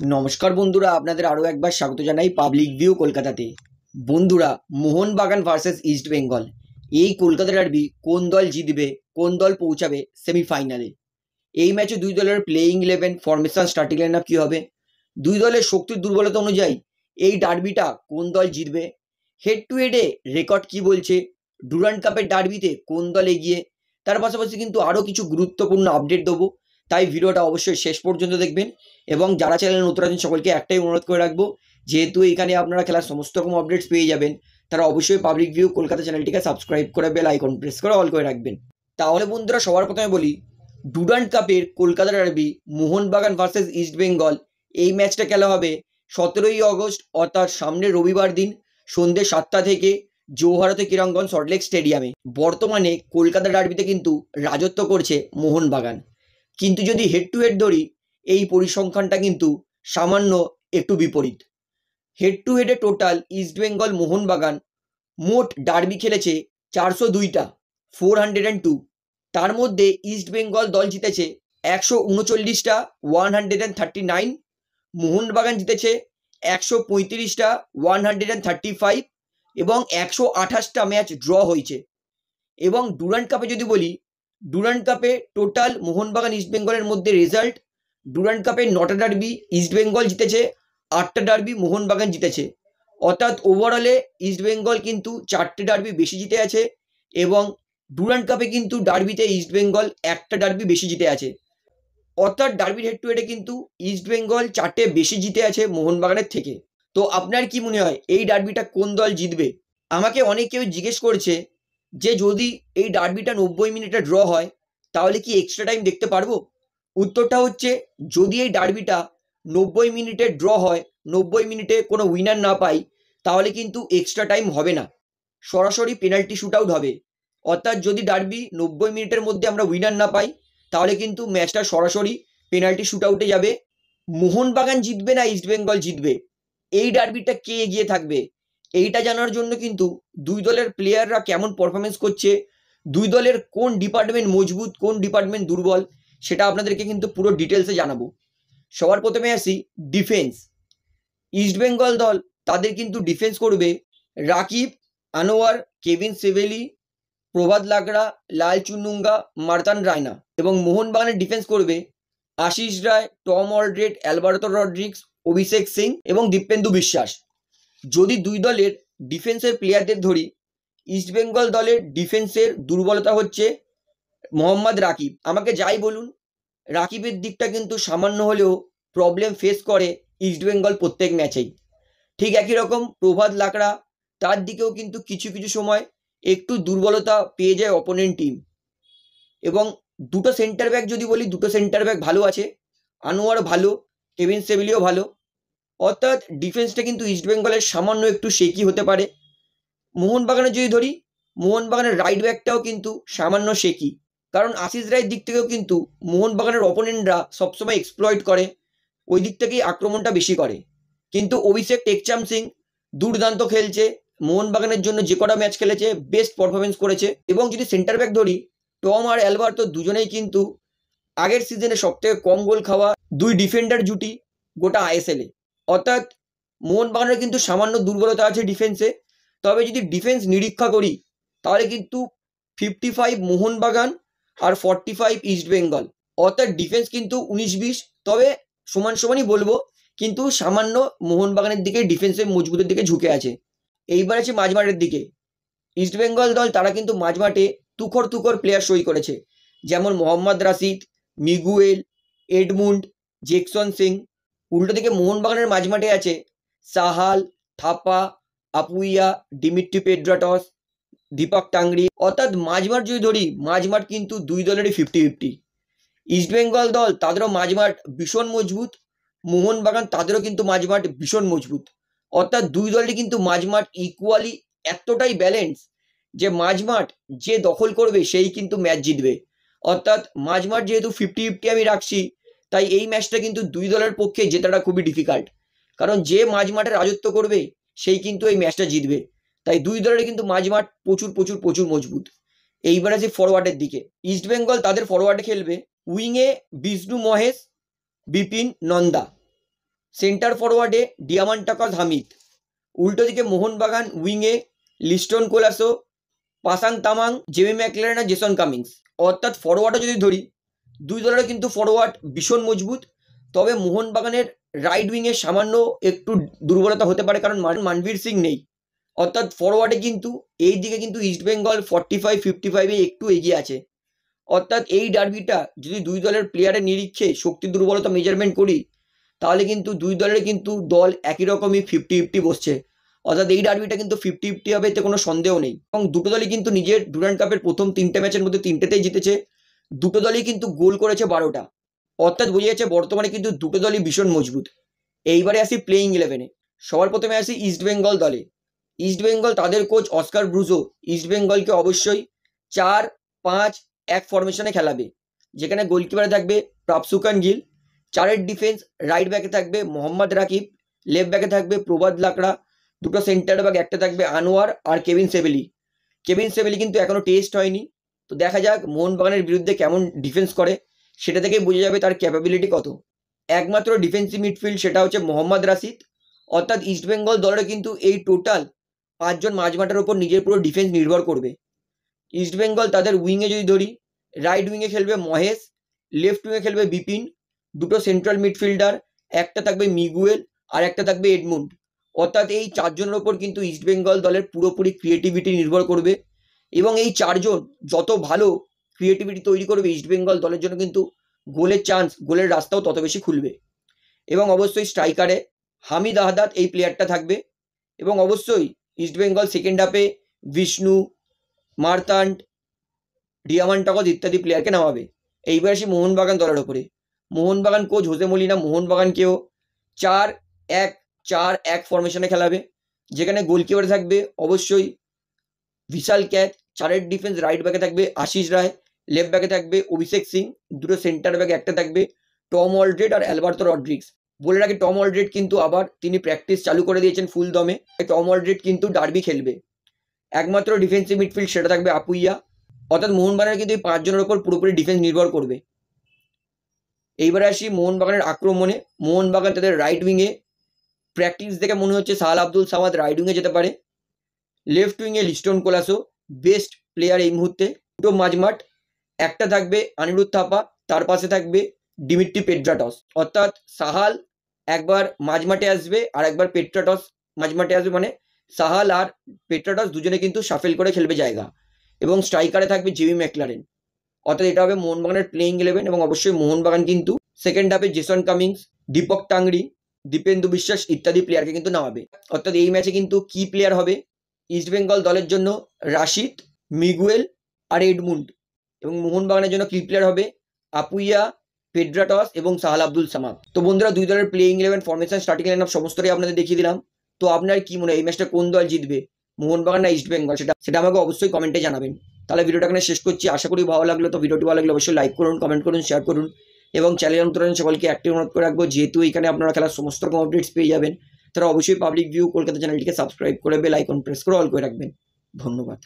নমস্কার বন্ধুরা, আপনাদের আরও একবার স্বাগত জানাই পাবলিক ভিউ কলকাতাতে। বন্ধুরা, মোহনবাগান ভার্সেস ইস্ট বেঙ্গল, এই কলকাতা ডার্বি কোন দল জিতবে, কোন দল পৌঁছাবে সেমিফাইনালে? এই ম্যাচে দুই দলের playing 11, formation, starting line up কী হবে? দুই দলের শক্তির দুর্বলতা অনুযায়ী এই ডার্বিটা কোন দল জিতবে? হেড টু হেডে রেকর্ড কি বলছে? ডুরান্ড কাপের ডার্বিতে কোন দল এগিয়ে? তার পাশাপাশি কিন্তু আরও কিছু গুরুত্বপূর্ণ আপডেট দেবো, তাই ভিডিওটা অবশ্যই শেষ পর্যন্ত দেখবেন। এবং যারা চ্যানেলে নতুন আছেন সকলকে একটাই অনুরোধ করে রাখবো, যেহেতু এখানে আপনারা খেলার সমস্ত রকম আপডেটস পেয়ে যাবেন, তারা অবশ্যই পাবলিক ভিউ কলকাতা চ্যানেলটিকে সাবস্ক্রাইব করে বেল আইকন প্রেস করে অল করে রাখবেন। তাহলে বন্ধুরা, সবার প্রথমে বলি, ডুরান্ড কাপের Kolkata derby Mohun Bagan versus east Bengal, এই ম্যাচটা খেলা হবে 17ই অগস্ট, অর্থাৎ সামনের রবিবার দিন সন্ধ্যে 7টা থেকে জৌহরতে ক্রীড়াঙ্গন সল্টলেক স্টেডিয়ামে। বর্তমানে কলকাতা ডার্বিতে কিন্তু রাজত্ব করছে মোহনবাগান, কিন্তু যদি হেড টু হেড ধরি, এই পরিসংখ্যানটা কিন্তু সামান্য একটু বিপরীত। হেড টু হেডে টোটাল ইস্ট বেঙ্গল মোহনবাগান মোট ডার্বি খেলেছে 402টা, 402। তার মধ্যে ইস্ট বেঙ্গল দল জিতেছে 139টা, 139। মোহনবাগান জিতেছে 135টা, 135, এবং 128টা ম্যাচ ড্র হয়েছে। এবং ডুরান্ড কাপে যদি বলি, ডুরান্ড কাপে টোটাল মোহনবাগান ইস্ট বেঙ্গলের মধ্যে রেজাল্ট, ডুরান্ড কাপে 9টা ডার্বি ইস্ট বেঙ্গল জিতেছে, 8টা ডার্বি মোহনবাগান জিতেছে। অর্থাৎ ওভারঅলে ইস্ট বেঙ্গল কিন্তু 4টে ডার্বি বেশি জিতে আছে, এবং ডুরান্ড কাপে কিন্তু ডার্বিতে ইস্ট বেঙ্গল 1টা ডার্বি বেশি জিতে আছে। অর্থাৎ ডার্বির হেড টু হেডে কিন্তু ইস্ট বেঙ্গল 4টে বেশি জিতে আছে মোহনবাগানের থেকে। তো আপনার কি মনে হয় এই ডার্বিটা কোন দল জিতবে? আমাকে অনেকেই জিজ্ঞেস করছে যে যদি এই ডার্বিটা 90 মিনিটে ড্র হয় তাহলে কি এক্সট্রা টাইম দেখতে পারবো? উত্তরটা হচ্ছে, যদি এই ডার্বিটা 90 মিনিটে ড্র হয়, 90 মিনিটে কোনো উইনার না পাই, তাহলে কিন্তু এক্সট্রা টাইম হবে না, সরাসরি পেনাল্টি শুট আউট হবে। অর্থাৎ যদি ডার্বি 90 মিনিটের মধ্যে আমরা উইনার না পাই, তাহলে কিন্তু ম্যাচটা সরাসরি পেনাল্টি শুট আউটে যাবে। মোহনবাগান জিতবে না ইস্ট বেঙ্গল জিতবে, এই ডার্বিটা কে এগিয়ে থাকবে, এইটা জানার জন্য কিন্তু দুই দলের প্লেয়াররা কেমন পারফরমেন্স করছে, দুই দলের কোন ডিপার্টমেন্ট মজবুত, কোন ডিপার্টমেন্ট দুর্বল, সেটা আপনাদেরকে কিন্তু পুরো ডিটেলসে জানাবো। সবার প্রথমে আসি ডিফেন্স। ইস্ট বেঙ্গল দল তাদের কিন্তু ডিফেন্স করবে রাকিব, আনোয়ার, কেভিন সেভেলি, প্রভাত লাগড়া, লাল চুনুঙ্গা, মার্তান রায়না। এবং মোহনবাগানের ডিফেন্স করবে আশিস রায়, টম অলড্রেড, অ্যালবার্তো রড্রিক্স, অভিষেক সিং এবং দীপেন্দু বিশ্বাস। যদি দুই দলের ডিফেন্সের প্লেয়ারদের ধরি, ইস্ট বেঙ্গল দলের ডিফেন্সের দুর্বলতা হচ্ছে মোহাম্মদ রাকিব। আমাকে যাই বলুন, রাকিবের দিকটা কিন্তু সামান্য হলেও প্রবলেম ফেস করে ইস্ট বেঙ্গল প্রত্যেক ম্যাচেই। ঠিক একই রকম প্রভাত লাকড়া, তার দিকেও কিন্তু কিছু কিছু সময় একটু দুর্বলতা পেয়ে যায় অপোনেন্ট টিম। এবং দুটো সেন্টার ব্যাক যদি বলি, দুটো সেন্টার ব্যাক ভালো আছে, আনোয়ার ভালো, কেভিন সেভিলিও ভালো। অর্থাৎ ডিফেন্সটা কিন্তু ইস্ট বেঙ্গলের সামান্য একটু শেকি হতে পারে। মোহনবাগানের যদি ধরি, মোহনবাগানের রাইট ব্যাকটাও কিন্তু সামান্য শেকি, কারণ আশিস রায়ের দিক থেকেও কিন্তু মোহনবাগানের অপোনেন্টরা সবসময় এক্সপ্লয়েট করে, ওই দিক থেকেই আক্রমণটা বেশি করে। কিন্তু অভিষেক টেকচাম সিং দুর্দান্ত খেলছে, মোহনবাগানের জন্য যে কটা ম্যাচ খেলেছে বেস্ট পারফরমেন্স করেছে। এবং যদি সেন্টার ব্যাক ধরি, টম আর অ্যালবার্তো দুজনেই কিন্তু আগের সিজনে সবথেকে কম গোল খাওয়া দুই ডিফেন্ডার জুটি গোটা আইএসএলে। অর্থাৎ মোহনবাগানের কিন্তু সামান্য দুর্বলতা আছে ডিফেন্সে। তবে যদি ডিফেন্স নিরীক্ষা করি, তাহলে কিন্তু 55 মোহনবাগান আর 45 ইস্ট বেঙ্গল। অর্থাৎ ডিফেন্স কিন্তু 19-20, তবে সমান সমানই বলবো, কিন্তু সামান্য মোহনবাগানের দিকে ডিফেন্সের মজবুতের দিকে ঝুঁকে আছে। এইবার আছে মাঝমাঠের দিকে। ইস্ট বেঙ্গল দল তারা কিন্তু মাঝমাঠে তুখর তুখর প্লেয়ার সই করেছে, যেমন Mohammad Rashid, Miguel, Edmund, Jackson Singh. উল্টো দিকে মোহনবাগানের মাঝমাঠে আছে সাহাল, থাপা, আপুইয়া, ডিমিট্রি পেড্রাটস, দীপক টাংরি। অর্থাৎ মাঝমাঠ যদি ধরি, মাঝমাঠ কিন্তু দুই দলেরই 50-50। ইস্ট বেঙ্গল দল তাদেরও মাঝমাঠ ভীষণ মজবুত, মোহনবাগান তাদেরও কিন্তু মাঝমাঠ ভীষণ মজবুত। অর্থাৎ দুই দলেরই কিন্তু মাঝমাঠ ইকুয়ালি এতটাই ব্যালেন্স যে মাঝমাঠ যে দখল করবে সেই কিন্তু ম্যাচ জিতবে। অর্থাৎ মাঝমাঠ যেহেতু 50-50 আমি রাখছি, তাই এই ম্যাচটা কিন্তু দুই দলের পক্ষে জেতাটা খুবই ডিফিকাল্ট, কারণ যে মাঝমাঠে রাজত্ব করবে সেই কিন্তু এই ম্যাচটা জিতবে। তাই দুই দলের কিন্তু মাঝমাঠ প্রচুর প্রচুর প্রচুর মজবুত। এইবার আছে ফরওয়ার্ডের দিকে। ইস্ট বেঙ্গল তাদের ফরওয়ার্ডে খেলবে উইংয়ে বিষ্ণু মহেশ, বিপিন নন্দা। সেন্টার ফরওয়ার্ডে ডিয়ামান্টাকাস হামিদ, উল্টো দিকে মোহনবাগান উইংয়ে লিস্টন কোলাসো, পাসাং তামাং, জেমি ম্যাকলারেন আর জেসন কামিংস। অর্থাৎ ফরওয়ার্ডে যদি ধরি, দুই দলের কিন্তু ফরওয়ার্ড ভীষণ মজবুত। তবে মোহনবাগানের রাইট উইংয়ে সামান্য একটু দুর্বলতা হতে পারে, কারণ মানবীর সিং নেই। অর্থাৎ ফরওয়ার্ডে কিন্তু এই দিকে কিন্তু ইস্টবেঙ্গল 45-55-এ একটু এগিয়ে আছে। অর্থাৎ এই ডার্বিটা যদি দুই দলের প্লেয়ারের নিরীক্ষে শক্তি দুর্বলতা মেজারমেন্ট করি, তাহলে কিন্তু দুই দলের কিন্তু দল একই রকমই 50-50 বসছে। অর্থাৎ এই ডার্বিটা কিন্তু 50-50 হবে, এতে কোনো সন্দেহ নেই। এবং দুটো দলই কিন্তু নিজের ডুরান্ড কাপের প্রথম 3টে ম্যাচের মধ্যে 3টেতেই জিতেছে। দুটো দলই কিন্তু গোল করেছে 12টা। অর্থাৎ বোঝা যাচ্ছে বর্তমানে কিন্তু দুটো দলই ভীষণ মজবুত। এইবারে আসি প্লেইং 11-এ। সবার প্রথমে আসি ইস্টবেঙ্গল দলে। ইস্টবেঙ্গল তাদের কোচ অস্কার ব্রুজো ইস্টবেঙ্গলকে অবশ্যই 4-5-1 ফরমেশনে খেলাবে, যেখানে গোলকিপারে থাকবে প্রাপসুকান গিল, 4-এর ডিফেন্স, রাইট ব্যাকে থাকবে মোহাম্মদ রাকিব, লেফট ব্যাকে থাকবে প্রবাদ লাকড়া, দুটো সেন্টার ব্যাক, একটা থাকবে আনোয়ার আর কেভিন সেভেলি। কেভিন সেভেলি কিন্তু এখনো টেস্ট হয়নি, তো দেখা যাক মোহনবাগানের বিরুদ্ধে কেমন ডিফেন্স করে, সেটা থেকেই বোঝা যাবে তার ক্যাপাবিলিটি কত। একমাত্র ডিফেন্সিভ মিডফিল্ড সেটা হচ্ছে মোহাম্মদ রাশিদ। অর্থাৎ ইস্টবেঙ্গল দলের কিন্তু এই টোটাল 5জন মাঝমাঠের ওপর নিজের পুরো ডিফেন্স নির্ভর করবে। ইস্টবেঙ্গল তাদের উইংয়ে যদি ধরি, রাইট উইংয়ে খেলবে মহেশ, লেফট উইংয়ে খেলবে বিপিন, দুটো সেন্ট্রাল মিডফিল্ডার, একটা থাকবে মিগুয়েল আর একটা থাকবে এডমুন্ড। অর্থাৎ এই 4জনের ওপর কিন্তু ইস্টবেঙ্গল দলের পুরোপুরি ক্রিয়েটিভিটি নির্ভর করবে, এবং এই 4জন যত ভালো ক্রিয়েটিভিটি তৈরি করবে ইস্টবেঙ্গল দলের জন্য কিন্তু গোলের চান্স, গোলের রাস্তাও তত বেশি খুলবে। এবং অবশ্যই স্ট্রাইকারে হামিদ আহাদাদ এই প্লেয়ারটা থাকবে। এবং অবশ্যই ইস্টবেঙ্গল সেকেন্ড হাফে বিষ্ণু, মার্তান্ড, ডিয়ামান্টাকস ইত্যাদি প্লেয়ারকে নামাবে। এইবার আসি মোহনবাগান দলের ওপরে। মোহনবাগান কোচ হোসে মলিনা মোহনবাগানকেও 4-1-4-1 ফরমেশনে খেলাবে, যেখানে গোলকিপারে থাকবে অবশ্যই বিশাল ক্যাচ, 4-এর ডিফেন্স, রাইট ব্যাকে থাকবে আশিস রায়, লেফট ব্যাকে থাকবে অভিষেক সিং, দুটো সেন্টার ব্যাকে একটা থাকবে টম অলড্রেড আর অ্যালবার্তো রড্রিক্স। বলে রাখি টম অলড্রেড কিন্তু আবার তিনি প্র্যাকটিস চালু করে দিয়েছেন ফুল দমে। টম অলড্রেড কিন্তু ডার্বি খেলবে। একমাত্র ডিফেন্সিভ মিডফিল্ড সেটা থাকবে আপুইয়া। অর্থাৎ মোহনবাগানের কিন্তু এই 5জনের ওপর পুরোপুরি ডিফেন্স নির্ভর করবে। এইবারে আসি মোহনবাগানের আক্রমণে। মোহনবাগান তাদের রাইট উইংয়ে প্র্যাকটিস দেখে মনে হচ্ছে সাহাল আব্দুল সামাদ রাইট উইংয়ে যেতে পারে। লেফট উইংয়ে লিস্টন কোলাসো বেস্ট প্লেয়ার এই মুহূর্তে। দুটো মাঝমাঠ, একটা থাকবে অনিরুদ্ধ থাপা, তার পাশে থাকবে ডিমিট্রি পেট্রাটস। অর্থাৎ সাহাল একবার মাঝমাঠে আসবে আর একবার পেট্রাটস মাঝমাঠে আসবে, মানে সাহাল আর পেট্রাটস দুজনে কিন্তু শাফেল করে খেলবে জায়গা। এবং স্ট্রাইকারে থাকবে জেমি ম্যাকলারেন। অর্থাৎ এটা হবে মোহনবাগানের প্লেইং 11। এবং অবশ্যই মোহনবাগান কিন্তু সেকেন্ড হাফে জেসন কামিংস, দীপক টাংরি, দীপেন্দু বিশ্বাস ইত্যাদি প্লেয়ারকে কিন্তু নামাবে। অর্থাৎ এই ম্যাচে কিন্তু কি প্লেয়ার হবে ইস্টবেঙ্গল দলের জন্য রাশিদ, মিগুয়েল আর এডমুন্ড। এবং মোহনবাগানের জন্য কি প্লেয়ার হবে আপুইয়া, পেড্রাটস এবং সাহাল আব্দুল সামাদ। তো বন্ধুরা, দুই দলের playing 11 formation, starting line up সমস্তটাই আপনাদের দেখিয়ে দিলাম। তো আপনার কি মনে হয় এই ম্যাচটা কোন দল জিতবে, মোহনবাগান না ইস্টবেঙ্গল, সেটা আমাকে অবশ্যই কমেন্টে জানাবেন। তাহলে ভিডিওটা এখানে শেষ করছি। আশা করি ভালো লাগলো। তো ভিডিওটি ভালো লাগলে অবশ্যই লাইক করুন, কমেন্ট করুন, শেয়ার করুন এবং চ্যানেল নতুন সকলকে অ্যাক্টিভ অনুরোধ করে রাখবো, যেহেতু এখানে আপনারা খেলার সমস্ত রকম আপডেটস পেয়ে যাবেন। তারা অবশ্যই পাবলিক ভিউ কলকাতা চ্যানেলটিকে সাবস্ক্রাইব করে বেল আইকন প্রেস করে অল করে রাখবেন। ধন্যবাদ।